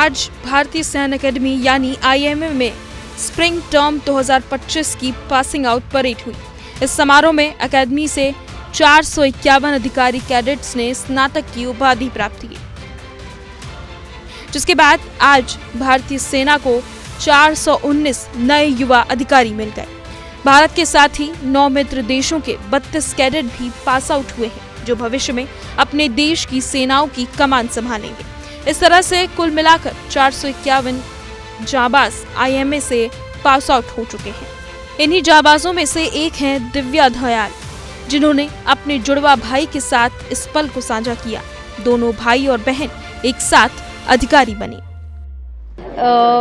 आज भारतीय सैन्य अकेडमी यानी IMA में स्प्रिंग टर्म 2025 की पासिंग आउट परेड हुई। इस समारोह में अकेडमी से 451 अधिकारी कैडेट्स ने स्नातक की उपाधि प्राप्त की, जिसके बाद आज भारतीय सेना को 419 नए युवा अधिकारी मिल गए। भारत के साथ ही 9 मित्र देशों के 32 कैडेट भी पास आउट हुए हैं, जो भविष्य में अपने देश की सेनाओं की कमान संभालेंगे। इस तरह से कुल मिलाकर 451 जाबाज IMA से पास आउट हो चुके हैं। इन्हीं जाबाजों में से एक हैं दिव्या दयाल, जिन्होंने अपने जुड़वा भाई के साथ इस पल को साझा किया। दोनों भाई और बहन एक साथ अधिकारी बने।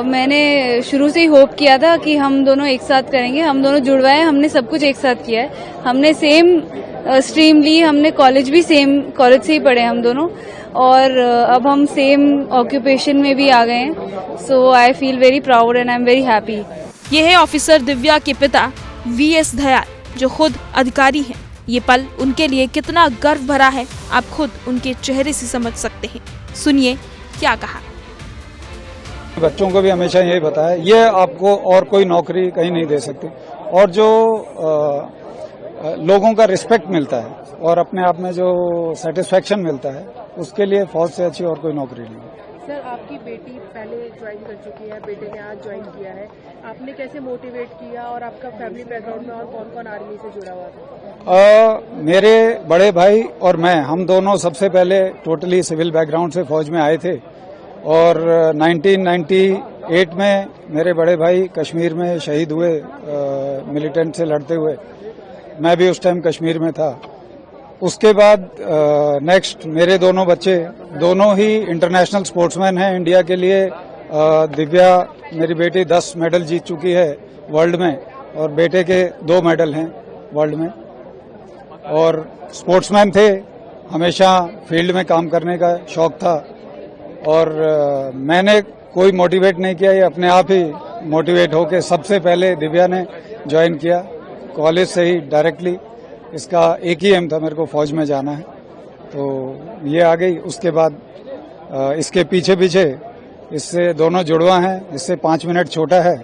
मैंने शुरू से ही होप किया था कि हम दोनों एक साथ करेंगे। हम दोनों जुड़वा हैं, हमने सब कुछ एक साथ किया है। हमने सेम स्ट्रीम ली, हमने कॉलेज भी सेम कॉलेज से ही पढ़े हम दोनों, और अब हम सेम ऑक्यूपेशन में भी आ गए हैं। So I feel very proud and I am very happy. ये है ऑफिसर दिव्या के पिता VS दयाल, जो खुद अधिकारी हैं। ये पल उनके लिए कितना गर्व भरा है, आप खुद उनके चेहरे से समझ सकते हैं। सुनिए क्या कहा। बच्चों को भी हमेशा यही बताया, ये आपको और कोई नौकरी कहीं नहीं दे सकती, और जो लोगों का रिस्पेक्ट मिलता है और अपने आप में जो सेटिस्फेक्शन मिलता है, उसके लिए फौज से अच्छी और कोई नौकरी नहीं है। सर, आपकी बेटी पहले ज्वाइन कर चुकी है, बेटे ने आज ज्वाइन किया है, आपने कैसे मोटिवेट किया, और आपका फैमिली बैकग्राउंड में और कौन कौन आर्मी से जुड़ा हुआ था? मेरे बड़े भाई और मैं, हम दोनों सबसे पहले टोटली सिविल बैकग्राउंड से फौज में आए थे, और 1998 में मेरे बड़े भाई कश्मीर में शहीद हुए मिलिटेंट से लड़ते हुए। मैं भी उस टाइम कश्मीर में था। उसके बाद नेक्स्ट मेरे दोनों बच्चे दोनों ही इंटरनेशनल स्पोर्ट्समैन हैं इंडिया के लिए। दिव्या मेरी बेटी 10 मेडल जीत चुकी है वर्ल्ड में, और बेटे के 2 मेडल हैं वर्ल्ड में, और स्पोर्ट्समैन थे। हमेशा फील्ड में काम करने का शौक था, और मैंने कोई मोटिवेट नहीं किया, ये अपने आप ही मोटिवेट होके सबसे पहले दिव्या ने ज्वाइन किया कॉलेज से ही डायरेक्टली। इसका एक ही एम था, मेरे को फौज में जाना है, तो ये आ गई। उसके बाद इसके पीछे पीछे इससे दोनों जुड़वा हैं, इससे 5 मिनट छोटा है,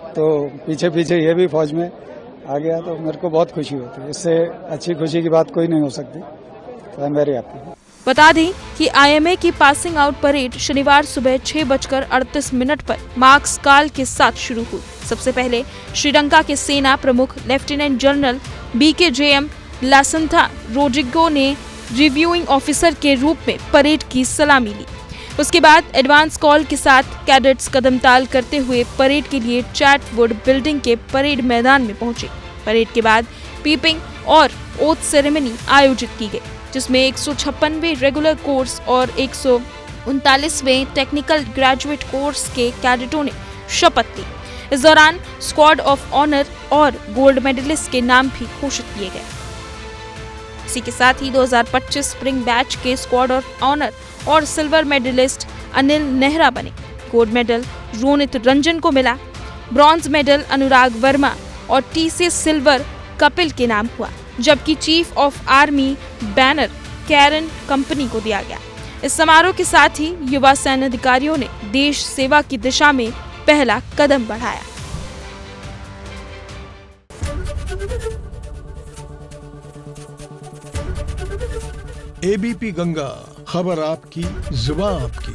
तो पीछे पीछे ये भी फौज में आ गया, तो मेरे को बहुत खुशी होती है। इससे अच्छी खुशी की बात कोई नहीं हो सकती। तो आई एम वेरी हैप्पी। बता दें कि IMA की पासिंग आउट परेड शनिवार सुबह 6:38 पर मार्क्स कॉल के साथ शुरू हुई। सबसे पहले श्रीलंका के सेना प्रमुख लेफ्टिनेंट जनरल BKJM लासंथा रोड्रिगो ने रिव्यूइंग ऑफिसर के रूप में परेड की सलामी ली। उसके बाद एडवांस कॉल के साथ कैडेट्स कदमताल करते हुए परेड के लिए चैटवुड बिल्डिंग के परेड मैदान में पहुंचे। परेड के बाद पीपिंग और ओथ सेरेमनी आयोजित की गई, जिसमें 156वें रेगुलर कोर्स और 139वें टेक्निकल ग्रेजुएट कोर्स के कैडेटों ने शपथ ली। इस दौरान स्क्वाड ऑफ ऑनर और गोल्ड मेडलिस्ट के नाम भी घोषित किए गए। इसी के साथ ही 2025 स्प्रिंग बैच के स्क्वाड ऑफ ऑनर और सिल्वर मेडलिस्ट अनिल नेहरा बने। गोल्ड मेडल रोनित रंजन को मिला। ब्रॉन्ज मेडल अनुराग वर्मा और TC सिल्वर कपिल के नाम हुआ, जबकि चीफ ऑफ आर्मी बैनर कैरन कंपनी को दिया गया। इस समारोह के साथ ही युवा सैन्य अधिकारियों ने देश सेवा की दिशा में पहला कदम बढ़ाया। ABP गंगा, खबर आपकी, जुबान आपकी।